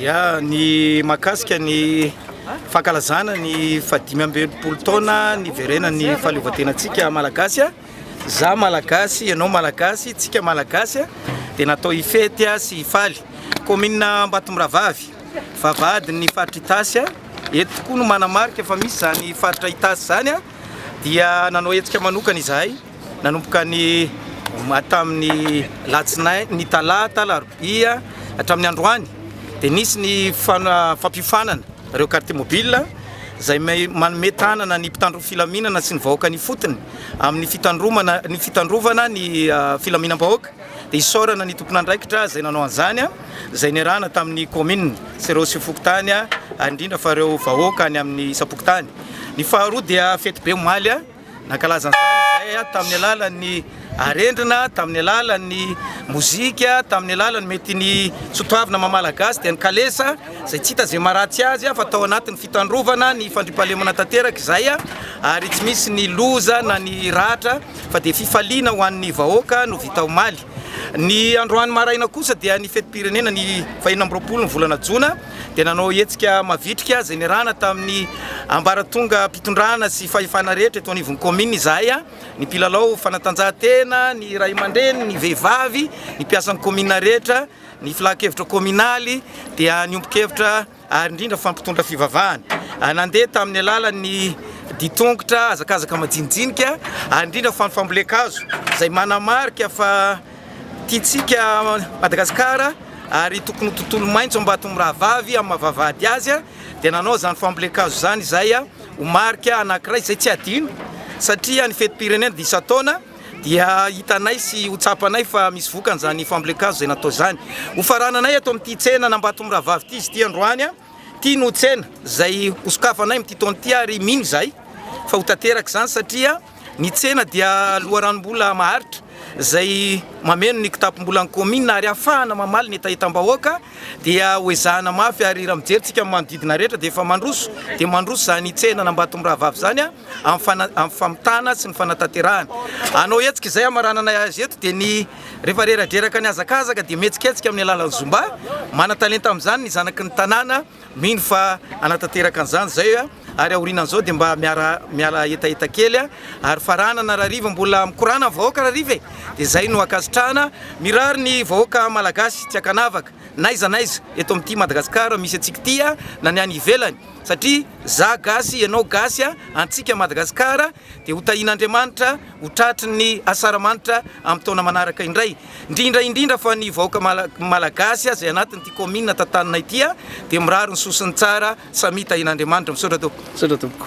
Ya ny makasika ny fankalazana ny fadimy ambinipolo taona ny verena ny fahaleovatenantsika malagasy. Za malagasy, ianao malagasy, tsika malagasy dia natao ifety sy hifaly. Commune Ambatombaravavy, vavahady ny faritra Itasy, eto tokoa no manamarika fa misy zany faritra Itasy zany dia nanao hetsika manokana izahay nanomboka ny tamin'ny latsinainy ny talata larobia hatramin'ny androany dia nisy ny fampifanana reo carte mobile zay manome tanana ny mpitandro filaminana sy ny vahoaka ny fotony amin'ny fitandrovana ny filaminam-bahoaka dia isorana ny tompon'andraikitra zay nanao an'izany zay niarahana tamin'ny commune sy ireo sifokotany indrindra fa reo vahoaka any amin'ny isapokotany. Ny faharoa dia fety be omaly nankalaza an'izany zay tamin'ny alalan'ny arendrina, tamin'ny alalan'ny mozika, tamin'ny alalan'ny mety ny sotoavina mamalagasy dia ny kalesa zay tsy hita zay maratsy azy fa tao anatin'ny fitandrovana ny fandrimpahalemana tanteraka izay ary tsy misy ny loza na ny ratra fa dia fifaliana ho an'ny vahoaka no vita omaly. Ny androany maraina kosa dia ny fetim-pirenena ny 24 ny volana Jona dia nanao hetsika mavitrika zay niarahana tamin'ny ambaratonga mpitondrana sy fahefana rehetra eto anivon'ny commune izahay ny mpilalao fanatanjahantena, ny ray aman-dreny, ny vehivavy, ny mpiasan'ny commune rehetra, ny filahakevitra communale dia ny ombon-kevitra ary indrindra fampitondra fivavahana. Nandeha tamin'ny alalan'ny ditongotra azakazaka majinijinika ary indrindra fambolekazo zay manamarika fa tiatsika Madagasikara ary tokony tontolo maitso Ambatombaravavy amin'ny mahavavahady azy dia nanao zany fambolekazo zany izay ho marika anankiray izay tsy adino satria ny fetim-pirenena dia isa-taona dia hitanay sy ho tsapanay fa misy vokany zany fambolekazo zay natao zany. Ho farananay ato amin'ity tsena Ambatombaravavy ity izy ity androany ity no tsena zay hosokafanay amin'ity taona ity ary mino izay fa ho tanteraka zany satria ny tsena dia loharanom-bola maharitra zay mameno ny kitapom-bola ny commune ary ahafahana mamaly ny etahetam-bahoaka dia hoezahana mafy ary raha mijerytsika manodidina rehetra dia efa mandroso dia mandroso zany tsena Ambatombaravavy zany amin'ny famitana sy ny fanatanterahana. Anao hetsika izay amarananay azy eto dia ny rehefa reradreraka ny azakazaka dia mihetsikehtsika amin'ny alalan'ny zomba mana-talenta amin'izany ny zanaky ny tanàna mino fa anatanteraka an'izany zay ary aorinan'izao dia mba miala etaeta kely ary faranana rariva mbola mikorana vahoaka rariva dia zay no akasitrahana mirary ny vahoaka malagasy tsy akanavaka naiza eto amin'ity Madagasikara misy atsika ity na ny any ivelany satria za gasy ianao gasy antsika Madagasikara dia ho tahin'Andriamanitra ho tratry ny asaramanitra amin'ny taona manaraka indray indrindra fa ny vahoaka malagasy zay anatin'ity commune tantanana ity dia mirary ny sosiny tsara samy tahin'Andriamanitra misaotra tompoko.